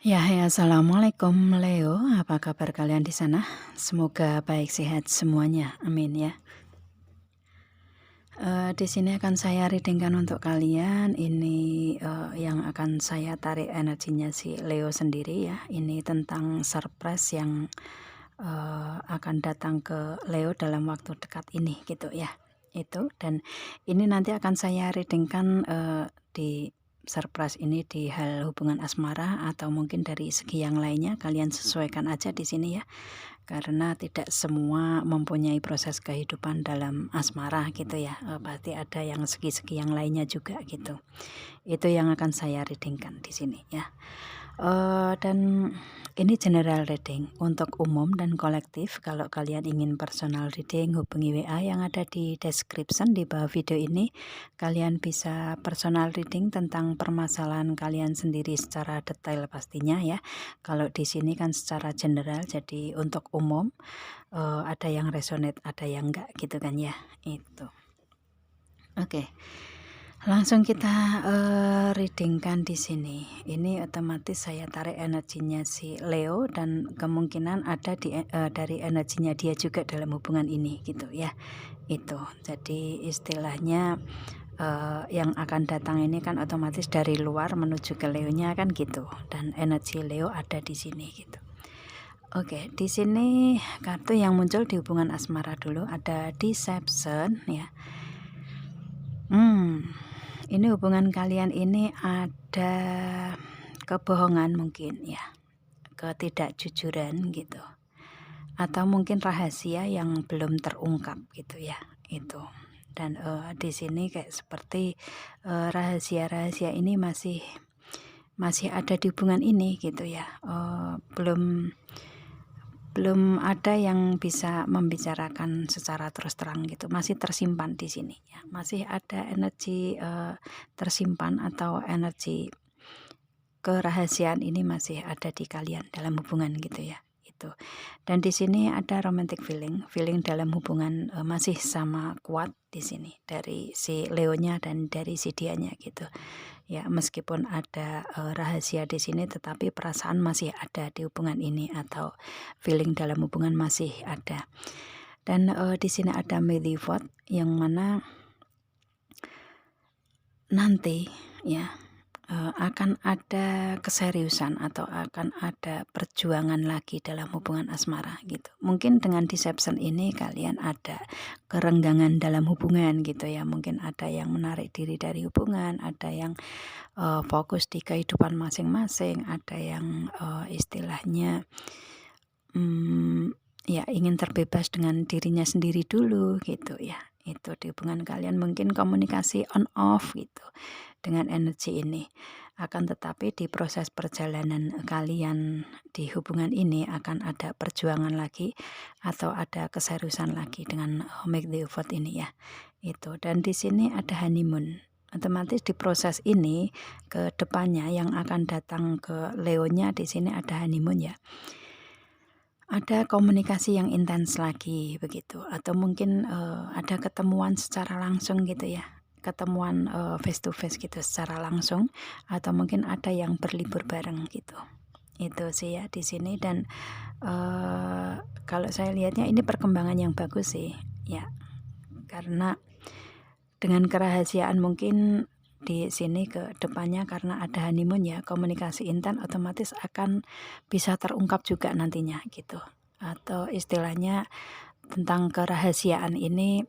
Assalamualaikum Leo, apa kabar kalian di sana? Semoga baik sehat semuanya, amin ya. Di sini akan saya readingkan untuk kalian. Ini yang akan saya tarik energinya si Leo sendiri ya. Ini tentang surprise yang akan datang ke Leo dalam waktu dekat ini gitu ya. Itu dan ini nanti akan saya readingkan di surprise ini di hal hubungan asmara atau mungkin dari segi yang lainnya, kalian sesuaikan aja di sini ya. Karena tidak semua mempunyai proses kehidupan dalam asmara gitu ya. Pasti ada yang segi-segi yang lainnya juga gitu. Itu yang akan saya readingkan di sini ya. Dan ini general reading untuk umum dan kolektif. Kalau kalian ingin personal reading, hubungi WA yang ada di description di bawah video ini. Kalian bisa personal reading tentang permasalahan kalian sendiri secara detail pastinya ya. Kalau di sini kan secara general, jadi untuk umum ada yang resonate, ada yang enggak gitu kan ya. Itu. Oke. Langsung kita readingkan di sini. Ini otomatis saya tarik energinya si Leo dan kemungkinan ada dari energinya dia juga dalam hubungan ini gitu ya. Itu. Jadi istilahnya yang akan datang ini kan otomatis dari luar menuju ke Leonya kan gitu. Dan energi Leo ada di sini gitu. Oke, di sini kartu yang muncul di hubungan asmara dulu ada deception ya. Ini hubungan kalian ini ada kebohongan mungkin ya, ketidakjujuran gitu, atau mungkin rahasia yang belum terungkap gitu ya, itu. Dan di sini kayak seperti rahasia-rahasia ini masih ada di hubungan ini gitu ya. Belum ada yang bisa membicarakan secara terus terang gitu, masih tersimpan di sini ya, masih ada energi tersimpan atau energi kerahasiaan ini masih ada di kalian dalam hubungan gitu ya. Itu. Dan di sini ada romantic feeling dalam hubungan masih sama kuat di sini dari si Leonya dan dari si dianya gitu. Ya, meskipun ada rahasia di sini, tetapi perasaan masih ada di hubungan ini atau feeling dalam hubungan masih ada. Dan di sini ada Medivot yang mana nanti ya akan ada keseriusan atau akan ada perjuangan lagi dalam hubungan asmara gitu. Mungkin dengan deception ini kalian ada kerenggangan dalam hubungan gitu ya. Mungkin ada yang menarik diri dari hubungan, ada yang fokus di kehidupan masing-masing, ada yang istilahnya ya ingin terbebas dengan dirinya sendiri dulu gitu ya. Itu di hubungan kalian mungkin komunikasi on off gitu dengan energi ini. Akan tetapi di proses perjalanan kalian di hubungan ini akan ada perjuangan lagi atau ada keseriusan lagi dengan make the effort ini ya. Itu. Dan di sini ada honeymoon. Otomatis di proses ini ke depannya yang akan datang ke Leonya di sini ada honeymoon ya. Ada komunikasi yang intens lagi begitu, atau mungkin ada ketemuan secara langsung gitu ya, ketemuan face to face gitu secara langsung, atau mungkin ada yang berlibur bareng gitu. Itu sih ya di sini. Dan kalau saya lihatnya ini perkembangan yang bagus sih ya, karena dengan kerahasiaan mungkin di sini ke depannya karena ada honeymoon ya, komunikasi intens otomatis akan bisa terungkap juga nantinya gitu. Atau istilahnya tentang kerahasiaan ini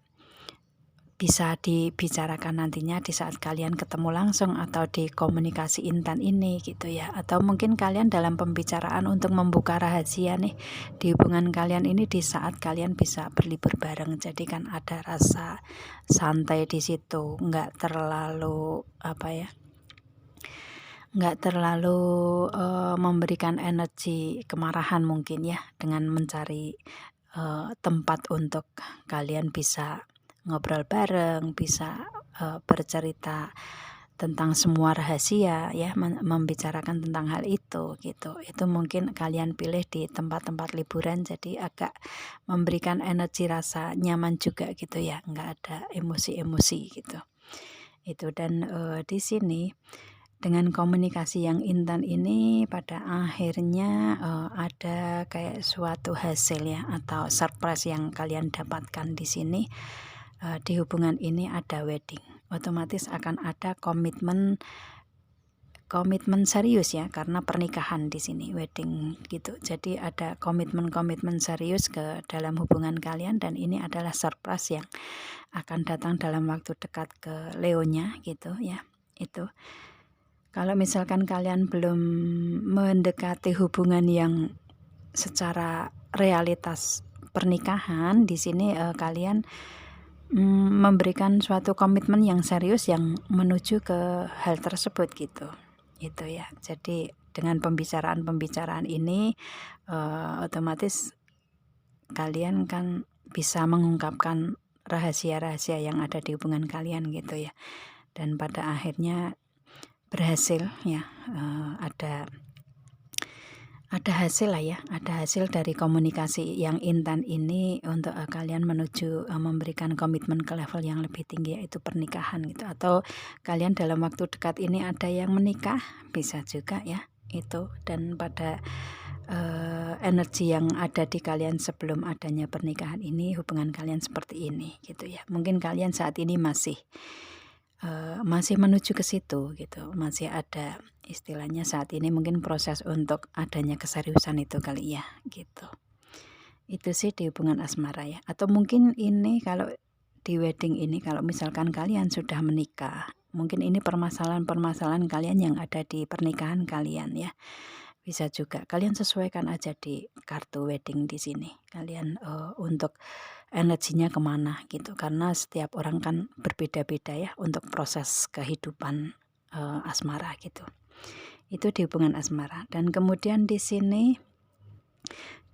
bisa dibicarakan nantinya di saat kalian ketemu langsung atau di komunikasi intens ini gitu ya. Atau mungkin kalian dalam pembicaraan untuk membuka rahasia nih di hubungan kalian ini di saat kalian bisa berlibur bareng. Jadi kan ada rasa santai di situ, nggak terlalu memberikan energi kemarahan mungkin ya, dengan mencari tempat untuk kalian bisa ngobrol bareng, bisa bercerita tentang semua rahasia ya, membicarakan tentang hal itu gitu. Itu mungkin kalian pilih di tempat-tempat liburan, jadi agak memberikan energi rasa nyaman juga gitu ya, nggak ada emosi-emosi gitu. Itu. Dan di sini dengan komunikasi yang intan ini pada akhirnya ada kayak suatu hasil ya, atau surprise yang kalian dapatkan di sini. Di hubungan ini ada wedding, otomatis akan ada komitmen serius ya, karena pernikahan di sini wedding gitu. Jadi ada komitmen serius ke dalam hubungan kalian, dan ini adalah surprise yang akan datang dalam waktu dekat ke Leonya gitu ya. Itu kalau misalkan kalian belum mendekati hubungan yang secara realitas pernikahan, di sini kalian memberikan suatu komitmen yang serius yang menuju ke hal tersebut gitu. Itu ya. Jadi dengan pembicaraan ini otomatis kalian kan bisa mengungkapkan rahasia-rahasia yang ada di hubungan kalian gitu ya. Dan pada akhirnya berhasil ya, ada hasil lah ya, ada hasil dari komunikasi yang intan ini untuk kalian menuju memberikan komitmen ke level yang lebih tinggi, yaitu pernikahan gitu. Atau kalian dalam waktu dekat ini ada yang menikah, bisa juga ya itu. Dan pada energi yang ada di kalian sebelum adanya pernikahan ini, hubungan kalian seperti ini gitu ya. Mungkin kalian saat ini masih menuju ke situ gitu, masih ada istilahnya saat ini mungkin proses untuk adanya keseriusan itu kali ya gitu. Itu sih di hubungan asmara ya. Atau mungkin ini kalau di wedding ini, kalau misalkan kalian sudah menikah, mungkin ini permasalahan kalian yang ada di pernikahan kalian ya. Bisa juga kalian sesuaikan aja di kartu wedding di sini, kalian untuk energinya kemana gitu, karena setiap orang kan berbeda-beda ya untuk proses kehidupan asmara gitu. Itu di hubungan asmara. Dan kemudian di sini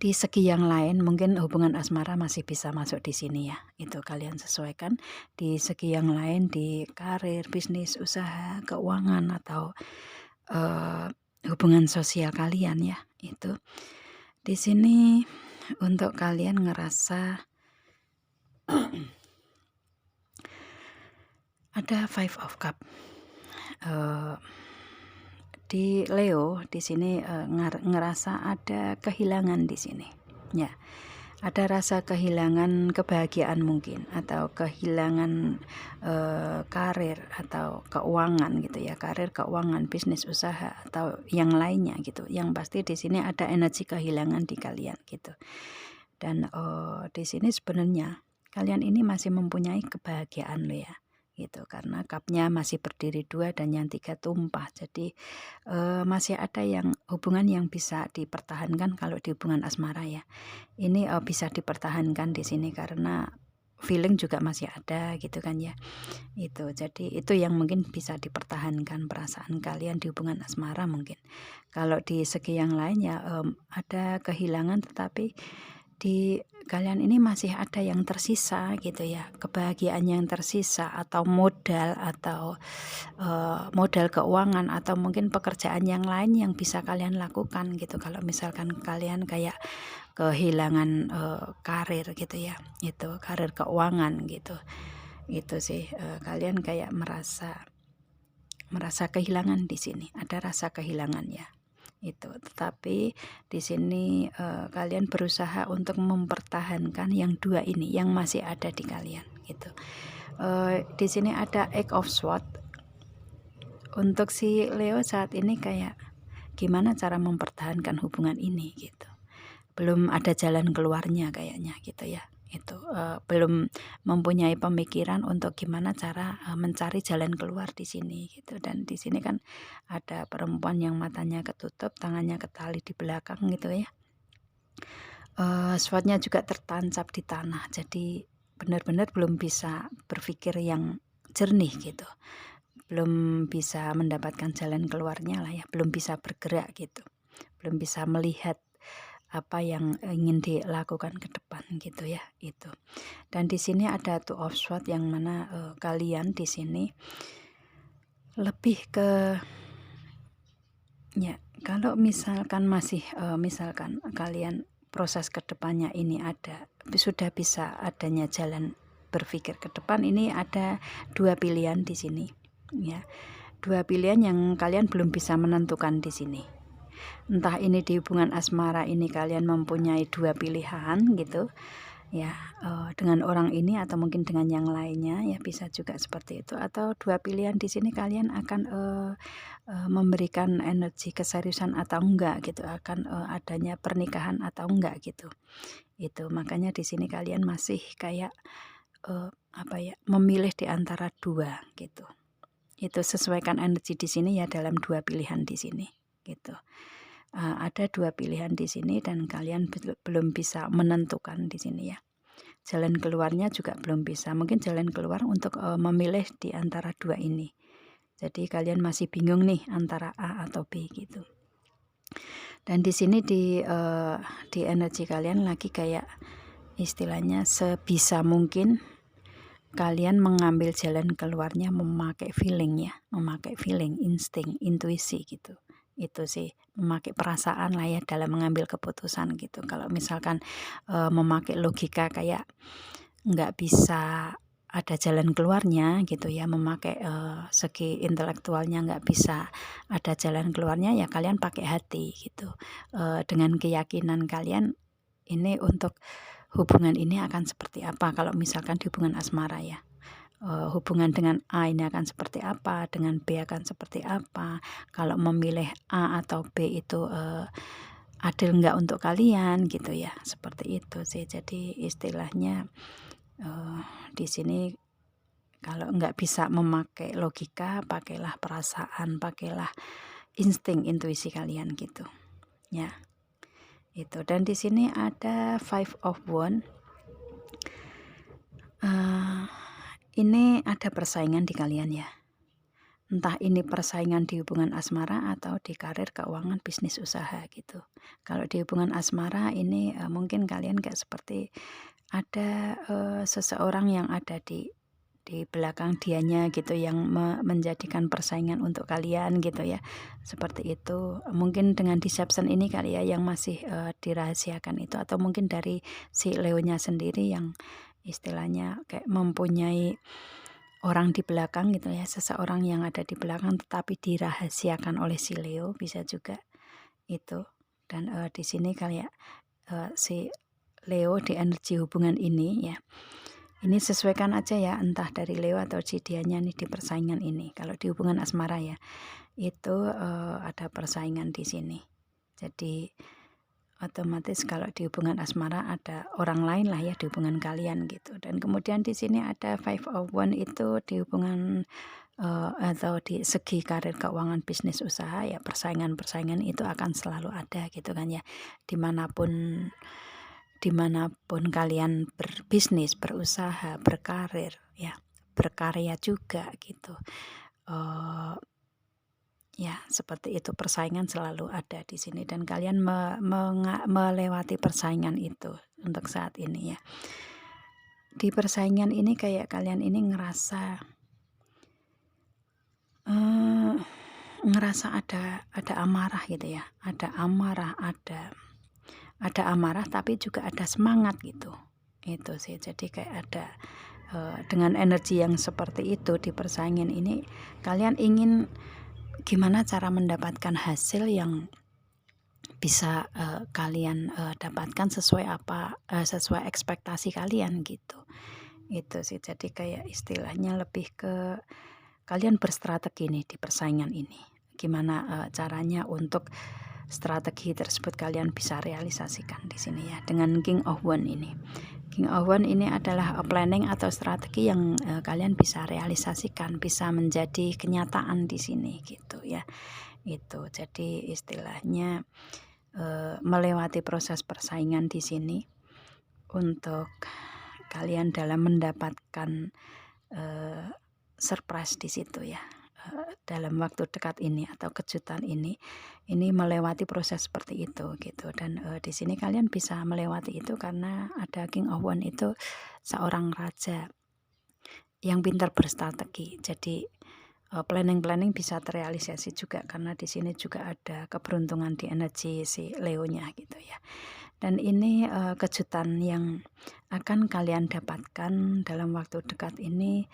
di segi yang lain mungkin hubungan asmara masih bisa masuk di sini ya. Itu kalian sesuaikan di segi yang lain, di karir, bisnis, usaha, keuangan, atau hubungan sosial kalian ya. Itu di sini untuk kalian ngerasa ada Five of Cup. Di Leo di sini ngerasa ada kehilangan di sini. Ya. Ada rasa kehilangan kebahagiaan mungkin, atau kehilangan karir atau keuangan gitu ya, karir, keuangan, bisnis, usaha, atau yang lainnya gitu. Yang pasti di sini ada energi kehilangan di kalian gitu. Dan di sini sebenarnya kalian ini masih mempunyai kebahagiaan loh ya gitu, karena cupnya masih berdiri 2 dan yang 3 tumpah. Jadi masih ada yang hubungan yang bisa dipertahankan kalau di hubungan asmara ya. Ini bisa dipertahankan di sini karena feeling juga masih ada gitu kan ya. Itu jadi itu yang mungkin bisa dipertahankan perasaan kalian di hubungan asmara mungkin. Kalau di segi yang lain ya ada kehilangan, tetapi di kalian ini masih ada yang tersisa gitu ya, kebahagiaan yang tersisa, atau modal, atau modal keuangan, atau mungkin pekerjaan yang lain yang bisa kalian lakukan gitu. Kalau misalkan kalian kayak kehilangan karir gitu ya, itu karir, keuangan gitu. Itu sih kalian kayak merasa kehilangan di sini, ada rasa kehilangan ya. Itu, tetapi di sini kalian berusaha untuk mempertahankan yang 2 ini yang masih ada di kalian gitu. Di sini ada Eight of Swords. Untuk si Leo saat ini kayak gimana cara mempertahankan hubungan ini gitu, belum ada jalan keluarnya kayaknya gitu ya. Itu belum mempunyai pemikiran untuk gimana cara mencari jalan keluar di sini gitu. Dan di sini kan ada perempuan yang matanya ketutup, tangannya ketali di belakang gitu ya. Swordnya juga tertancap di tanah, jadi benar-benar belum bisa berpikir yang jernih gitu, belum bisa mendapatkan jalan keluarnya lah ya, belum bisa bergerak gitu, belum bisa melihat apa yang ingin dilakukan ke depan gitu ya. Itu. Dan di sini ada Two of Swords yang mana kalian di sini lebih ke ya, kalau misalkan masih misalkan kalian proses ke depannya ini sudah bisa adanya jalan berpikir ke depan, ini ada 2 pilihan di sini ya. dua pilihan yang kalian belum bisa menentukan di sini. Entah ini di hubungan asmara ini kalian mempunyai dua pilihan gitu ya, dengan orang ini atau mungkin dengan yang lainnya ya, bisa juga seperti itu. Atau dua pilihan di sini kalian akan memberikan energi keseriusan atau enggak gitu, akan adanya pernikahan atau enggak gitu. Itu makanya di sini kalian masih kayak memilih di antara dua gitu. Itu sesuaikan energi di sini ya dalam dua pilihan di sini gitu. Ada dua pilihan di sini dan kalian belum bisa menentukan di sini ya. Jalan keluarnya juga belum bisa. Mungkin jalan keluar untuk memilih di antara dua ini. Jadi kalian masih bingung nih antara A atau B gitu. Dan di sini di energi kalian lagi kayak istilahnya sebisa mungkin kalian mengambil jalan keluarnya memakai feeling ya, memakai feeling, insting, intuisi gitu. Itu sih, memakai perasaan lah ya dalam mengambil keputusan gitu. Kalau misalkan memakai logika kayak nggak bisa ada jalan keluarnya gitu ya, memakai segi intelektualnya nggak bisa ada jalan keluarnya ya, kalian pakai hati gitu. Dengan keyakinan kalian ini untuk hubungan ini akan seperti apa. Kalau misalkan di hubungan asmara ya, hubungan dengan A ini akan seperti apa, dengan B akan seperti apa. Kalau memilih A atau B itu adil nggak untuk kalian gitu ya, seperti itu sih. Jadi istilahnya di sini kalau nggak bisa memakai logika, pakailah perasaan, pakailah insting, intuisi kalian gitu ya. Itu. Dan di sini ada Five of Wands. Ini ada persaingan di kalian ya. Entah ini persaingan di hubungan asmara atau di karir, keuangan, bisnis, usaha gitu. Kalau di hubungan asmara ini mungkin kalian gak seperti ada seseorang yang ada di belakang dianya gitu, yang menjadikan persaingan untuk kalian gitu ya, seperti itu. Mungkin dengan deception ini kali ya yang masih dirahasiakan itu, atau mungkin dari si Leonya sendiri yang istilahnya kayak mempunyai orang di belakang gitu ya, seseorang yang ada di belakang tetapi dirahasiakan oleh si Leo, bisa juga itu. Dan di sini kayak si Leo di energi hubungan ini ya, ini sesuaikan aja ya, entah dari Leo atau si dianya nih di persaingan ini. Kalau di hubungan asmara ya, itu ada persaingan di sini. Jadi otomatis kalau di hubungan asmara ada orang lain lah ya di hubungan kalian gitu. Dan kemudian di sini ada Five of Wands itu di hubungan atau di segi karir, keuangan, bisnis, usaha ya, persaingan itu akan selalu ada gitu kan ya, dimanapun kalian berbisnis, berusaha, berkarir ya, berkarya juga gitu. Ya seperti itu, persaingan selalu ada di sini dan kalian melewati persaingan itu untuk saat ini ya. Di persaingan ini kayak kalian ini ngerasa ada amarah gitu ya, ada amarah, ada amarah tapi juga ada semangat gitu. Itu sih, jadi kayak ada dengan energi yang seperti itu di persaingan ini, kalian ingin gimana cara mendapatkan hasil yang bisa kalian dapatkan sesuai sesuai ekspektasi kalian gitu. Itu sih, jadi kayak istilahnya lebih ke kalian berstrategi nih di persaingan ini, gimana caranya untuk strategi tersebut kalian bisa realisasikan di sini ya, dengan King of Wands ini. King of Wands ini adalah planning atau strategi yang kalian bisa realisasikan, bisa menjadi kenyataan di sini gitu ya. Itu jadi istilahnya melewati proses persaingan di sini untuk kalian dalam mendapatkan surprise di situ ya. Dalam waktu dekat ini atau kejutan ini melewati proses seperti itu gitu. Dan di sini kalian bisa melewati itu karena ada King of Wands itu seorang raja yang pintar berstrategi. Jadi planning bisa terrealisasi juga karena di sini juga ada keberuntungan di energi si Leonya gitu ya. Dan ini kejutan yang akan kalian dapatkan dalam waktu dekat ini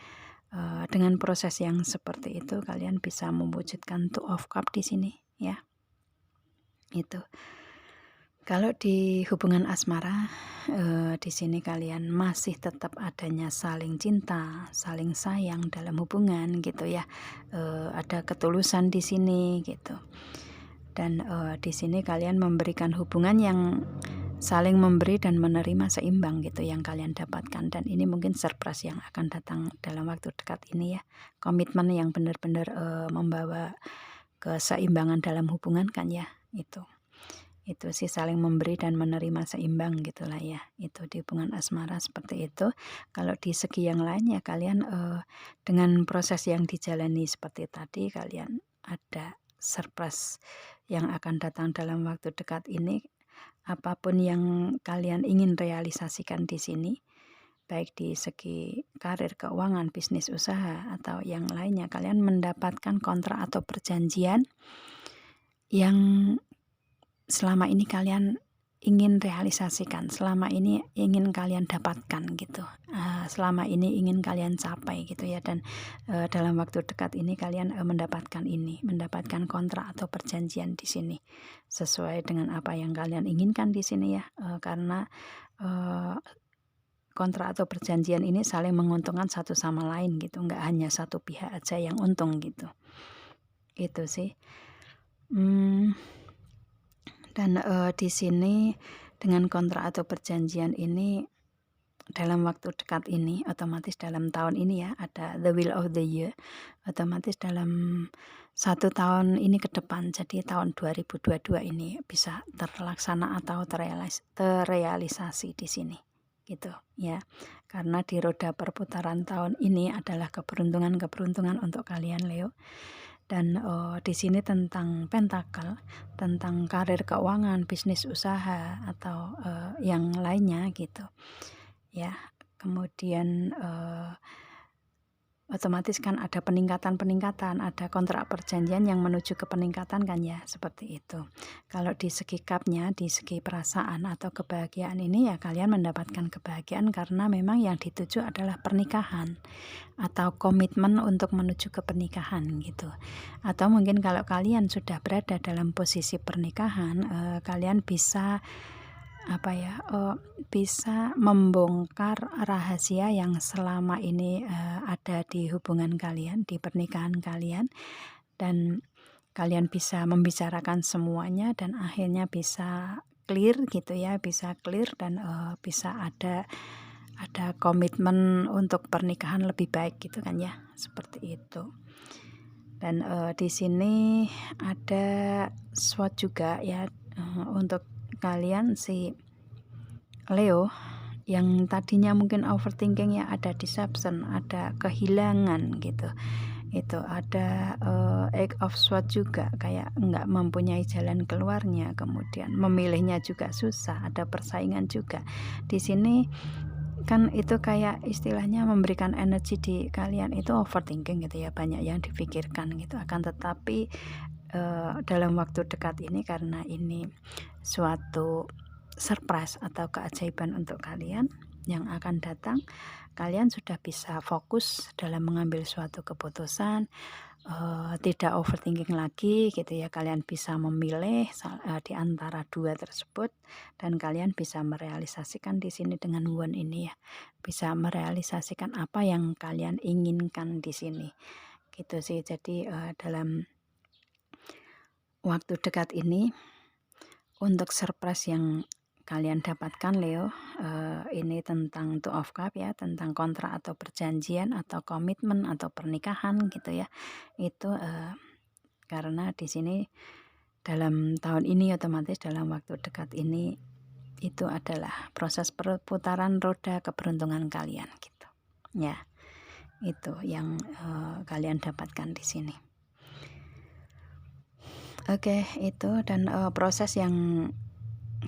Dengan proses yang seperti itu kalian bisa mewujudkan Two of Cup di sini ya. Itu. Kalau di hubungan asmara, di sini kalian masih tetap adanya saling cinta, saling sayang dalam hubungan gitu ya. Ada ketulusan di sini gitu. Dan di sini kalian memberikan hubungan yang saling memberi dan menerima seimbang gitu yang kalian dapatkan, dan ini mungkin surprise yang akan datang dalam waktu dekat ini ya. Komitmen yang benar-benar membawa keseimbangan dalam hubungan kan ya, itu sih saling memberi dan menerima seimbang gitulah ya, itu di hubungan asmara seperti itu. Kalau di segi yang lain ya kalian dengan proses yang dijalani seperti tadi, kalian ada surprise yang akan datang dalam waktu dekat ini. Apapun yang kalian ingin realisasikan di sini, baik di segi karir, keuangan, bisnis, usaha, atau yang lainnya, kalian mendapatkan kontrak atau perjanjian yang selama ini kalian ingin realisasikan, selama ini ingin kalian dapatkan gitu, selama ini ingin kalian capai gitu ya. Dan dalam waktu dekat ini kalian mendapatkan kontrak atau perjanjian di sini sesuai dengan apa yang kalian inginkan di sini ya, karena kontrak atau perjanjian ini saling menguntungkan satu sama lain gitu, nggak hanya satu pihak aja yang untung gitu. Itu sih. Dan di sini dengan kontrak atau perjanjian ini dalam waktu dekat ini, otomatis dalam tahun ini ya, ada the wheel of the year, otomatis dalam 1 tahun ini ke depan, jadi tahun 2022 ini bisa terlaksana atau terrealisasi di sini gitu ya. Karena di roda perputaran tahun ini adalah keberuntungan untuk kalian Leo. Dan di sini tentang pentakel, tentang karir, keuangan, bisnis, usaha, atau yang lainnya gitu ya. Kemudian otomatis kan ada peningkatan, ada kontrak perjanjian yang menuju ke peningkatan kan ya, seperti itu. Kalau di segi cupnya, di segi perasaan atau kebahagiaan ini ya, kalian mendapatkan kebahagiaan karena memang yang dituju adalah pernikahan atau komitmen untuk menuju ke pernikahan gitu. Atau mungkin kalau kalian sudah berada dalam posisi pernikahan, kalian bisa bisa membongkar rahasia yang selama ini ada di hubungan kalian, di pernikahan kalian, dan kalian bisa membicarakan semuanya dan akhirnya bisa clear gitu ya, dan bisa ada komitmen untuk pernikahan lebih baik gitu kan ya, seperti itu. Dan di sini ada SWOT juga ya, untuk kalian si Leo yang tadinya mungkin overthinking ya, ada deception, ada kehilangan gitu. Itu ada Eight of Swords juga, kayak nggak mempunyai jalan keluarnya, kemudian memilihnya juga susah, ada persaingan juga. Di sini kan itu kayak istilahnya memberikan energi di kalian itu overthinking gitu ya, banyak yang dipikirkan gitu. Akan tetapi dalam waktu dekat ini, karena ini suatu surprise atau keajaiban untuk kalian yang akan datang, kalian sudah bisa fokus dalam mengambil suatu keputusan, tidak overthinking lagi gitu ya. Kalian bisa memilih di antara dua tersebut, dan kalian bisa merealisasikan di sini dengan one ini ya, bisa merealisasikan apa yang kalian inginkan di sini gitu sih. Jadi dalam waktu dekat ini untuk surprise yang kalian dapatkan Leo, ini tentang Two of Cup ya, tentang kontrak atau perjanjian atau komitmen atau pernikahan gitu ya. Itu karena di sini dalam tahun ini, otomatis dalam waktu dekat ini, itu adalah proses perputaran roda keberuntungan kalian gitu ya. Itu yang kalian dapatkan di sini. Oke, itu dan proses yang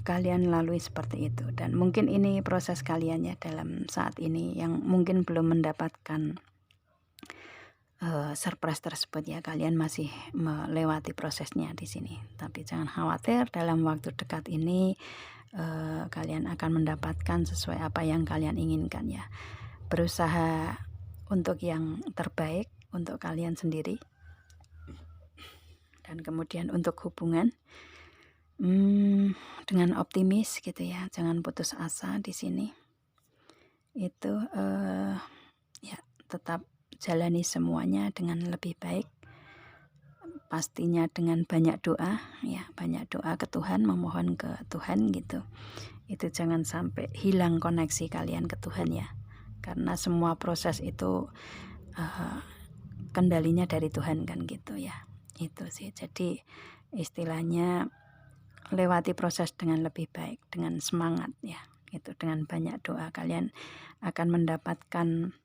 kalian lalui seperti itu, dan mungkin ini proses kalian ya dalam saat ini yang mungkin belum mendapatkan surprise tersebut ya. Kalian masih melewati prosesnya di sini, tapi jangan khawatir, dalam waktu dekat ini kalian akan mendapatkan sesuai apa yang kalian inginkan ya. Berusaha untuk yang terbaik untuk kalian sendiri. Dan kemudian untuk hubungan, dengan optimis gitu ya, jangan putus asa di sini. Itu ya tetap jalani semuanya dengan lebih baik. Pastinya dengan banyak doa ya, banyak doa ke Tuhan, memohon ke Tuhan gitu. Itu jangan sampai hilang koneksi kalian ke Tuhan ya. Karena semua proses itu kendalinya dari Tuhan kan gitu ya. Itu sih. Jadi istilahnya lewati proses dengan lebih baik, dengan semangat ya. Itu dengan banyak doa kalian akan mendapatkan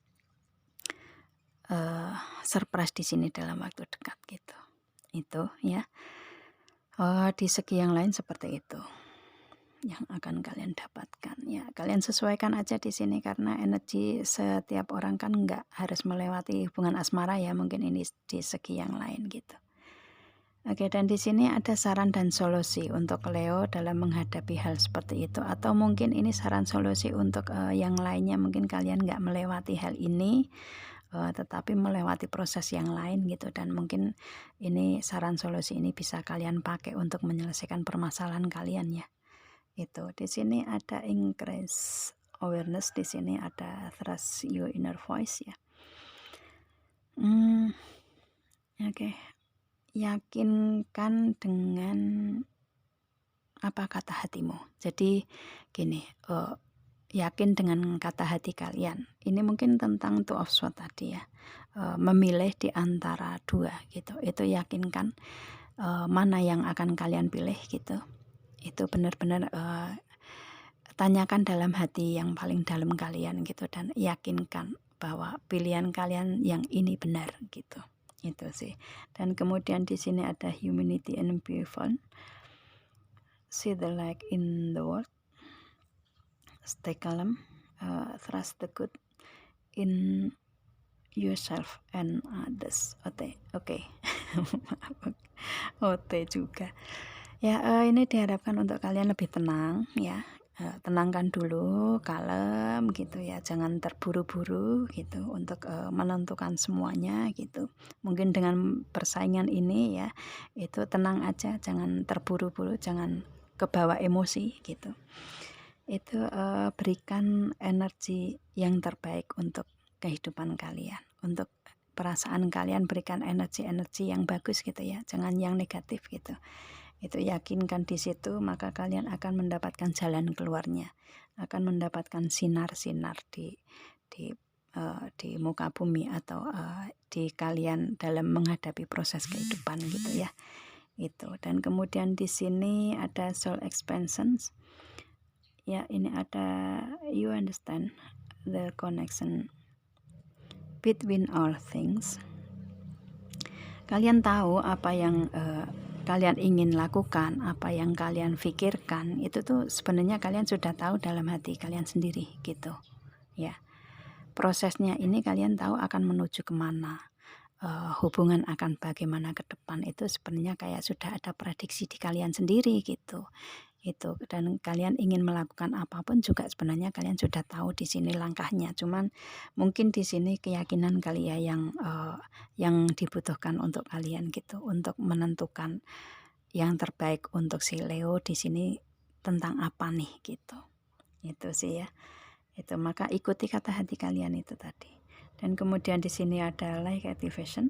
surprise di sini dalam waktu dekat gitu. Itu ya. Di segi yang lain seperti itu yang akan kalian dapatkan ya. Kalian sesuaikan aja di sini karena energi setiap orang kan nggak harus melewati hubungan asmara ya, mungkin ini di segi yang lain gitu. Oke, dan di sini ada saran dan solusi untuk Leo dalam menghadapi hal seperti itu, atau mungkin ini saran solusi untuk yang lainnya, mungkin kalian nggak melewati hal ini tetapi melewati proses yang lain gitu, dan mungkin ini saran solusi ini bisa kalian pakai untuk menyelesaikan permasalahan kalian ya. Itu di sini ada increase awareness, di sini ada trust your inner voice ya. Oke. Yakinkan dengan apa kata hatimu. Jadi gini, yakin dengan kata hati kalian. Ini mungkin tentang two of swords tadi ya. Memilih di antara dua gitu. Itu yakinkan mana yang akan kalian pilih gitu. Itu benar-benar tanyakan dalam hati yang paling dalam kalian gitu, dan yakinkan bahwa pilihan kalian yang ini benar gitu. Itu sih. Dan kemudian di sini ada humanity and beautiful. See the light in the world. Stay calm. Trust the good in yourself and others. Oke. Oke juga. Ya, ini diharapkan untuk kalian lebih tenang ya. Tenangkan dulu, kalem gitu ya. Jangan terburu-buru gitu untuk menentukan semuanya gitu. Mungkin dengan persaingan ini ya, itu tenang aja, jangan terburu-buru, jangan kebawa emosi gitu. Itu berikan energi yang terbaik untuk kehidupan kalian, untuk perasaan kalian, berikan energi-energi yang bagus gitu ya, jangan yang negatif gitu. Itu yakinkan di situ, maka kalian akan mendapatkan jalan keluarnya, akan mendapatkan sinar-sinar di muka bumi atau di kalian dalam menghadapi proses kehidupan gitu ya. Itu. Dan kemudian di sini ada soul expansions. Ya, ini ada you understand the connection between all things. Kalian tahu apa yang kalian ingin lakukan, apa yang kalian pikirkan, itu tuh sebenarnya kalian sudah tahu dalam hati kalian sendiri gitu ya. Prosesnya ini kalian tahu akan menuju kemana, hubungan akan bagaimana ke depan, itu sebenarnya kayak sudah ada prediksi di kalian sendiri gitu. Itu, dan kalian ingin melakukan apapun juga sebenarnya kalian sudah tahu di sini langkahnya. Cuman mungkin di sini keyakinan kali ya yang dibutuhkan untuk kalian gitu, untuk menentukan yang terbaik untuk si Leo di sini tentang apa nih gitu. Itu sih ya. Itu, maka ikuti kata hati kalian itu tadi. Dan kemudian di sini ada light activation.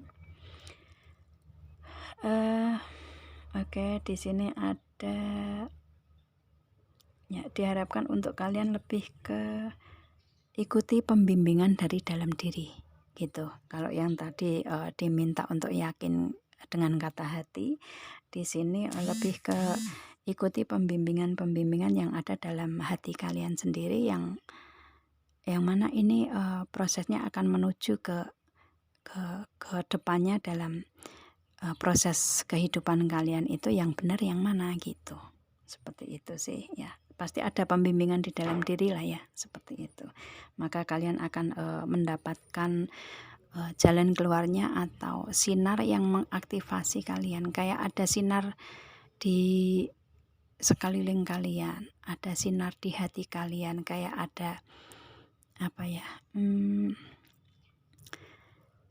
Oke, di sini ada ya, diharapkan untuk kalian lebih ke ikuti pembimbingan dari dalam diri gitu. Kalau yang tadi diminta untuk yakin dengan kata hati, di sini lebih ke ikuti pembimbingan yang ada dalam hati kalian sendiri, yang mana ini prosesnya akan menuju ke depannya dalam proses kehidupan kalian itu yang benar yang mana gitu. Seperti itu sih ya. Pasti ada pembimbingan di dalam diri lah ya, seperti itu. Maka kalian akan mendapatkan jalan keluarnya atau sinar yang mengaktifasi kalian. Kayak ada sinar di sekeliling kalian, ada sinar di hati kalian, kayak ada apa ya,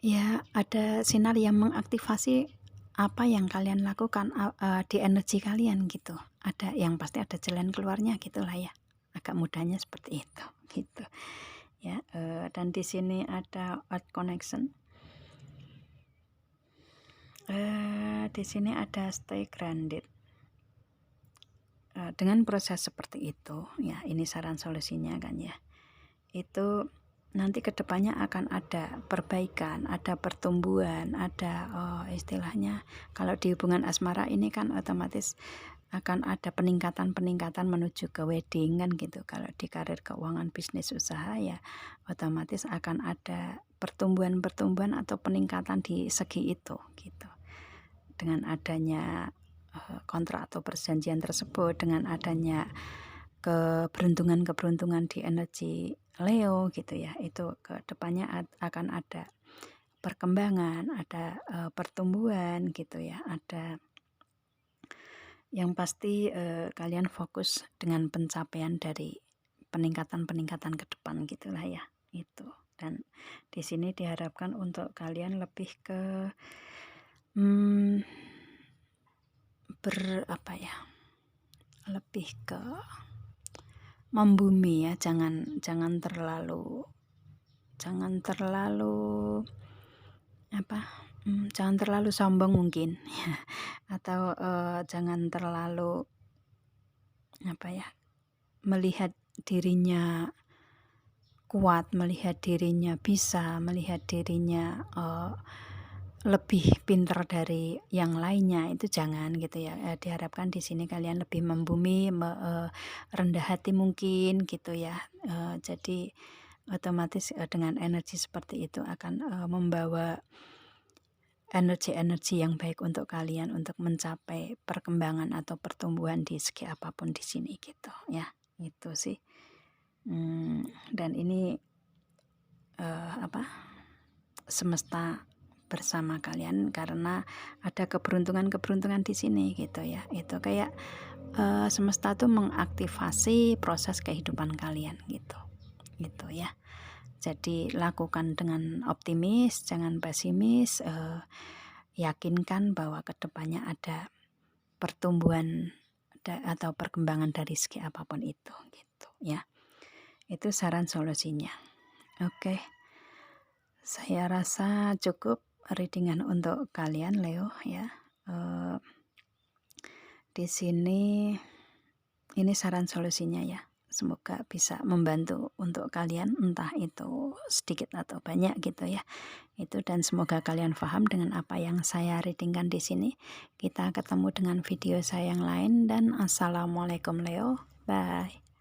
Ya, ada sinar yang mengaktifasi apa yang kalian lakukan di energi kalian gitu. Ada yang pasti ada jalan keluarnya gitulah ya. Agak mudahnya seperti itu gitu. Ya, dan di sini ada earth connection. Di sini ada stay grounded. Dengan proses seperti itu, ya ini saran solusinya kan ya. Itu nanti kedepannya akan ada perbaikan, ada pertumbuhan, ada istilahnya kalau di hubungan asmara ini kan otomatis akan ada peningkatan-peningkatan menuju ke wedding kan gitu. Kalau di karir keuangan bisnis usaha ya otomatis akan ada pertumbuhan-pertumbuhan atau peningkatan di segi itu gitu. Dengan adanya kontrak atau perjanjian tersebut, dengan adanya keberuntungan-keberuntungan di energi Leo gitu ya, itu ke depannya akan ada perkembangan, ada pertumbuhan gitu ya, ada yang pasti kalian fokus dengan pencapaian dari peningkatan-peningkatan ke depan gitulah ya itu. Dan di sini diharapkan untuk kalian lebih ke apa ya, lebih ke membumi ya, jangan terlalu apa, jangan terlalu sombong mungkin ya, atau jangan terlalu apa ya, melihat dirinya kuat, melihat dirinya bisa, melihat dirinya lebih pintar dari yang lainnya, itu jangan gitu ya. Diharapkan di sini kalian lebih membumi, rendah hati mungkin gitu ya. Jadi otomatis dengan energi seperti itu akan membawa energi-energi yang baik untuk kalian untuk mencapai perkembangan atau pertumbuhan di segi apapun di sini gitu ya. Itu sih. Dan ini semesta bersama kalian karena ada keberuntungan-keberuntungan di sini gitu ya. Itu kayak semesta tuh mengaktifasi proses kehidupan kalian gitu. Gitu ya. Jadi lakukan dengan optimis, jangan pesimis, yakinkan bahwa kedepannya ada pertumbuhan atau perkembangan dari segi apapun itu gitu ya. Itu saran solusinya. Oke. Saya rasa cukup readingan untuk kalian Leo ya. Di sini ini saran solusinya ya. Semoga bisa membantu untuk kalian, entah itu sedikit atau banyak gitu ya. Itu, dan semoga kalian paham dengan apa yang saya readingkan di sini. Kita ketemu dengan video saya yang lain dan assalamualaikum Leo. Bye.